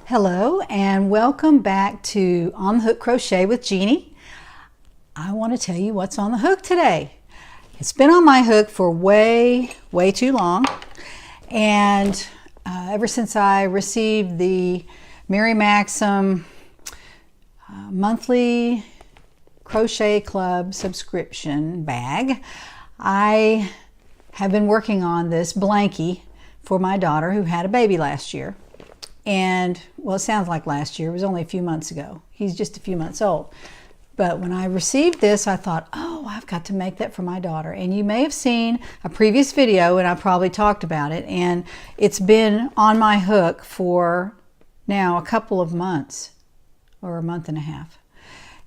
Hello and welcome back to On the Hook Crochet with Jeannie. I want to tell you what's on the hook today. It's been on my hook for way too long, and ever since I received the Mary Maxim monthly crochet club subscription bag, I have been working on this blankie for my daughter who had a baby last year. And well, it sounds like last year. It was only a few months ago. He's just a few months old. But when I received this, I thought, oh, I've got to make that for my daughter. And you may have seen a previous video, and I probably talked about it. And it's been on my hook for now a couple of months, or a month and a half.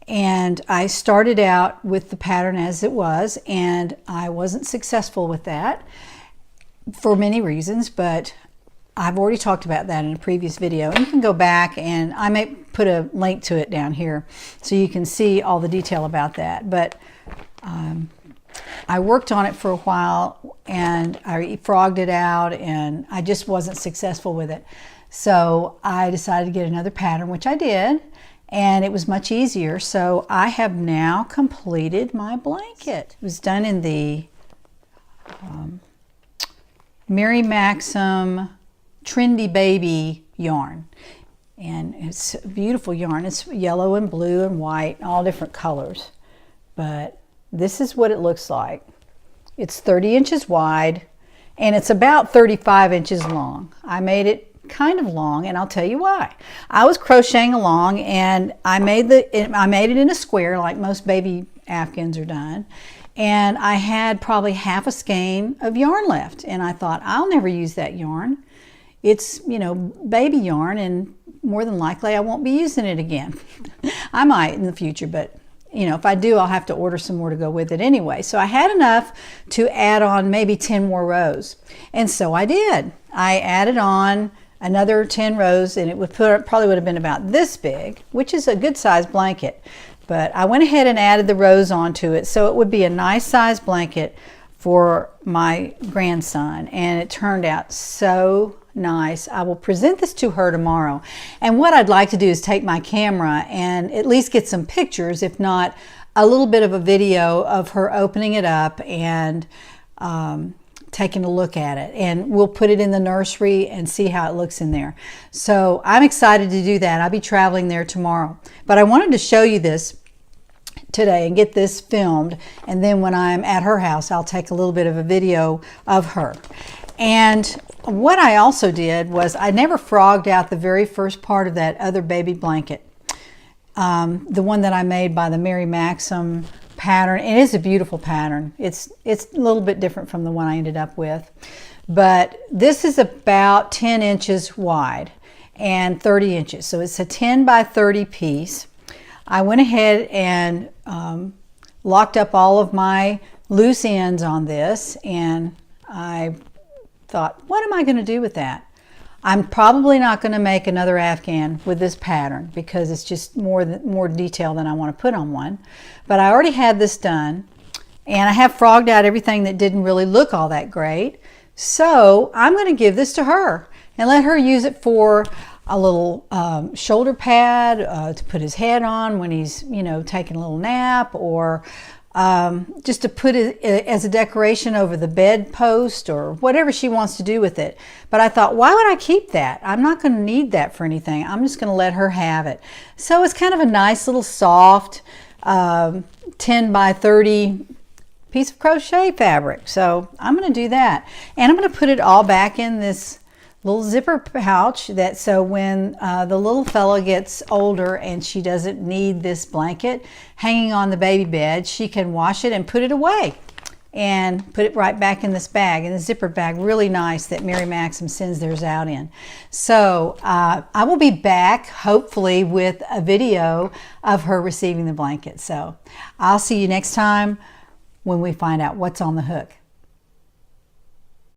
And I started out with the pattern as it was, and I wasn't successful with that for many reasons, but I've already talked about that in a previous video. And you can go back, and I may put a link to it down here so you can see all the detail about that. But I worked on it for a while, and I frogged it out, and I just wasn't successful with it. So I decided to get another pattern, which I did, and it was much easier. So I have now completed my blanket. It was done in the Mary Maxim Trendy Baby yarn, and it's a beautiful yarn. It's yellow and blue and white, all different colors, but this is what it looks like. It's 30 inches wide, and it's about 35 inches long. I made it kind of long, and I'll tell you why. I was crocheting along, and I made it in a square like most baby Afghans are done. And I had probably half a skein of yarn left, and I thought, I'll never use that yarn. It's, you know, baby yarn, and more than likely I won't be using it again. I might in the future, but you know, if I do, I'll have to order some more to go with it anyway. So I had enough to add on maybe 10 more rows. And so I did. I added on another 10 rows, and it would probably would have been about this big, which is a good size blanket. But I went ahead and added the rows onto it, so it would be a nice size blanket for my grandson, and it turned out so nice. I will present this to her tomorrow, and what I'd like to do is take my camera and at least get some pictures, if not a little bit of a video of her opening it up and taking a look at it, and we'll put it in the nursery and see how it looks in there. So I'm excited to do that. I'll be traveling there tomorrow, but I wanted to show you this today and get this filmed, and then when I'm at her house, I'll take a little bit of a video of her. And what I also did was I never frogged out the very first part of that other baby blanket, the one that I made by the Mary Maxim pattern. It is a beautiful pattern. It's a little bit different from the one I ended up with, but this is about 10 inches wide and 30 inches, so it's a 10 by 30 piece. I went ahead and locked up all of my loose ends on this, and I thought, what am I going to do with that? I'm probably not going to make another Afghan with this pattern because it's just more detail than I want to put on one. But I already had this done, and I have frogged out everything that didn't really look all that great. So I'm going to give this to her and let her use it for a little shoulder pad to put his head on when he's, you know, taking a little nap, or just to put it as a decoration over the bed post, or whatever she wants to do with it. But I thought, why would I keep that? I'm not going to need that for anything. I'm just going to let her have it. So it's kind of a nice little soft 10 by 30 piece of crochet fabric. So I'm going to do that, and I'm going to put it all back in this little zipper pouch, that so when the little fella gets older and she doesn't need this blanket hanging on the baby bed, she can wash it and put it away and put it right back in this bag, in the zipper bag. Really nice that Mary Maxim sends theirs out in. So I will be back hopefully with a video of her receiving the blanket. So I'll see you next time when we find out what's on the hook.